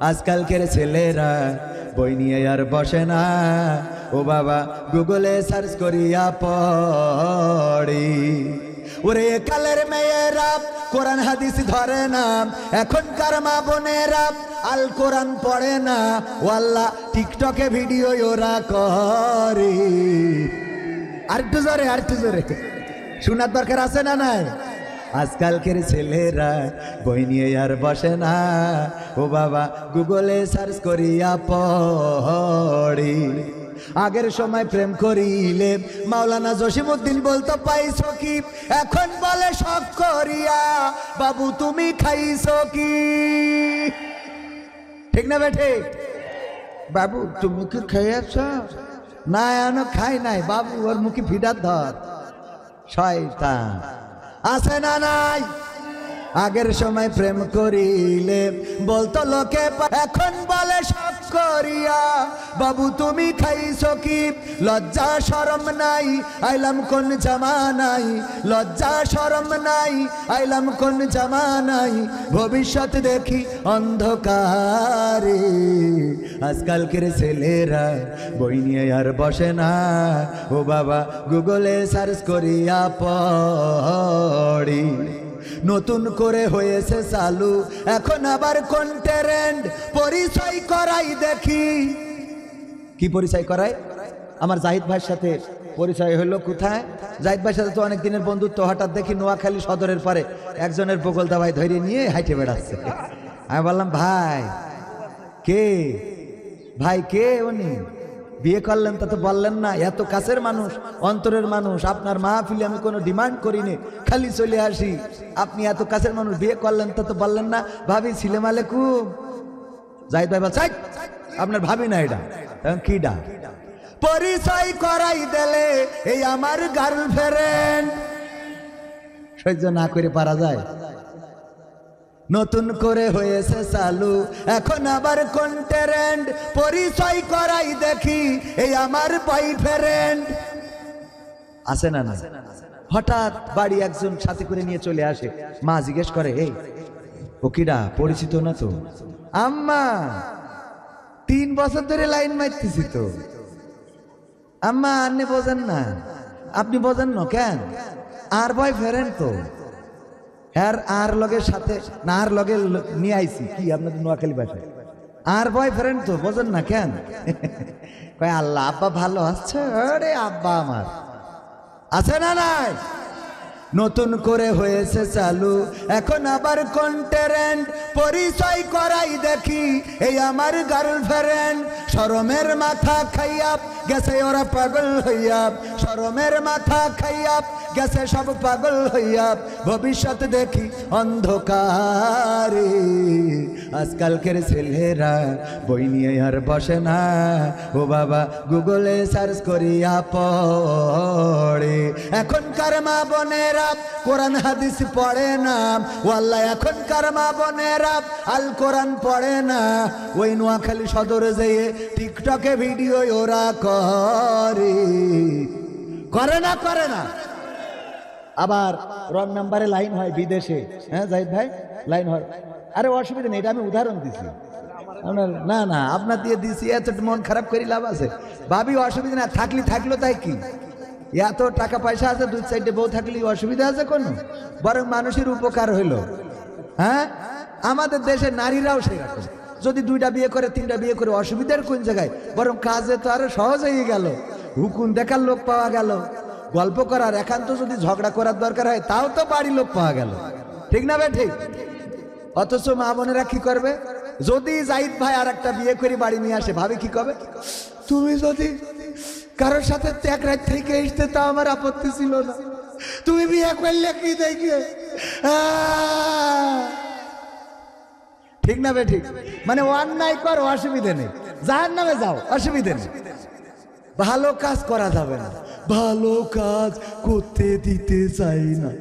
আজকালকের ছেলেরা বই নিয়ে আর বসে না, ও বাবা গুগলে সার্চ করিয়া পড়ি। ওরে কালের মেয়েরা কোরআন হাদিস ধরে না, এখনকার মা বোনেরা আল কোরআন পড়ে না, ওয়াল্লাহ টিকটকে ভিডিও ওরা করে। আরেকটু জোরে, আরেকটু জোরে শোনার দরকার আছে না নাই? আজকালকের ছেলেরা বই নিয়ে আর বসে না, ও বাবা গুগলে সার্চ করিয়া পড়ি। আগের সময় প্রেম করিলে মাওলানা জসিমউদ্দিন বলতো পাইছো কি, এখন বলে শখ করিয়া বাবু তুমি খাইছো কি। ঠিক না বেঠে? বাবু তুমি কি খেয়েছ? না এখনো খাই নাই। বাবু ওর মুখে ফিডার ধর, শয়তান। আছে না নাই? আগের সময় প্রেম করিলে বলতো লোকে, এখন বলে শখ করিয়া বাবু তুমি খাইছো কি। লজ্জা শরম নাই, আইলাম কোন জামানাই, লজ্জা শরম নাই, আইলাম কোন জামানাই, ভবিষ্যৎ দেখি অন্ধকারে। আজকালকের ছেলেরা বই নিয়ে আর বসে না, ও বাবা গুগলে সার্চ করিয়া পড়ি। নতুন করে হয়েছে চালু এখন আবার কোন ট্রেন্ড, পরিচয় করাই দেখি। কি পরিচয় করাই? আমার জাহিদ ভাইয়ের সাথে পরিচয় হলো কোথায়? জাহিদ ভাইয়ের সাথে তো অনেক দিনের বন্ধুত্ব, হঠাৎ দেখি নোয়াখালী সদরের পরে একজনের বগলদা ভাই ধরে নিয়ে হাইটে বেড়াচ্ছে। আমি বললাম ভাই কে? ভাই কে উনি? বিয়ে করলেন তা তো বললেন না। এত কাছের মানুষ, অন্তরের মানুষ, আপনার মাহফিলে আমি কোনো ডিমান্ড করিনি, খালি চলে আসি। আপনি এত কাছের মানুষ, বিয়ে করলেন তা তো বললেন না। ভাবি ছিলেম আলাইকুম। জাহিদ ভাই বলছে আপনার ভাবি না, এটা কি ডা? পরিচয় করাই দিলে এই আমার গার্লফ্রেন্ড। সহ্য না করে পারা যায়? নতুন করে হয়েছে চালু এখন আবার কোন ট্রেন্ড, পরিচয় করাই দেখি এই আমার বয়ফ্রেন্ড। আছে না না? হঠাৎ বাড়ি একজন সাথে করে নিয়ে চলে আসে, মা জিজ্ঞেস করে এই ও কিডা, পরিচিত না তো? আম্মা 3 বছর ধরে লাইন মারতেছি তো। আম্মা আপনি বোঝেন না? আপনি বোঝেন না কেন? আর বয়ফ্রেন্ড তো আর লগের সাথে না, আর লগে নিয়ে আইছি। কি আপনাদের নোয়াখালী ভাষায় আর বয়ফ্রেন্ড তো, বোঝেন না কেন? কয় আল্লাহ আব্বা ভালো আছে। আরে আব্বা আমার আছে না নাই? নতুন করে হয়েছে চালু এখন আবার কোন ট্রেন্ড, পরিচয় করাই দেখি এই আমার গার্লফ্রেন্ড। শরমের মাথা খাইয়া গেছে ওরা পাগল হইয়া, শরমের মাথা খাইয়া গেছে সব পাগল হইয়া, ভবিষ্যৎ দেখি অন্ধকারে। আজকালকের ছেলেরা বই নিয়ে আর বসে না, ও বাবা গুগলে সার্চ করিয়া পড়ে। এখনকার মা বোনেরা কোরআন হাদিস পড়ে না, ওয়াল্লাহ এখনকার মা বোনেরা আল কোরআন পড়ে না। ওই নোয়াখালী সদরে যেয়ে টিকটকে ভিডিও ওরা করে না, করে না। আবার রং নাম্বারে লাইন হয় বিদেশে। হ্যাঁ জাহিদ ভাই লাইন হয়। আরে অসুবিধা নেই, এটা আমি উদাহরণ দিছি। না না আপনার দিয়ে দিছি, এত মন খারাপ করি লাভ আছে? ভাবি অসুবিধা না, থাকলো তাই কি? এত টাকা পয়সা আছে, 2-4টে বউ থাকলে অসুবিধা আছে কোনো? বরং মানুষের উপকার হইলো। হ্যাঁ আমাদের দেশের নারীরাও সেরকম, যদি 2টা বিয়ে করে 3টা বিয়ে করে অসুবিধার কোন জায়গায়? বরং কাজে তো আরো সহজ হয়ে গেল, হুকুম দেখার লোক পাওয়া গেল, গল্প করার একান্ত যদি ঝগড়া করার দরকার হয় তাও তো বাড়ি লোক পাওয়া গেল। ঠিক না ভাই? ঠিক। অথচ মা বোনেরা কি করবে? যদি জাহিদ ভাই আর একটা বিয়ে করে বাড়ি নিয়ে আসে, ভাবি কি করবে? তুমি যদি কারোর সাথে এক রাত থেকে আসতে তা আমার আপত্তি ছিল না, তুমি বিয়ে করলে কি দেখে? ঠিক না ভাই? ঠিক। মানে অন্যায় করো অসুবিধে নেই, জাহান্নামে যাও অসুবিধে নেই, ভালো কাজ করা যাবে না, ভালো কাজ করতে দিতে চাই না।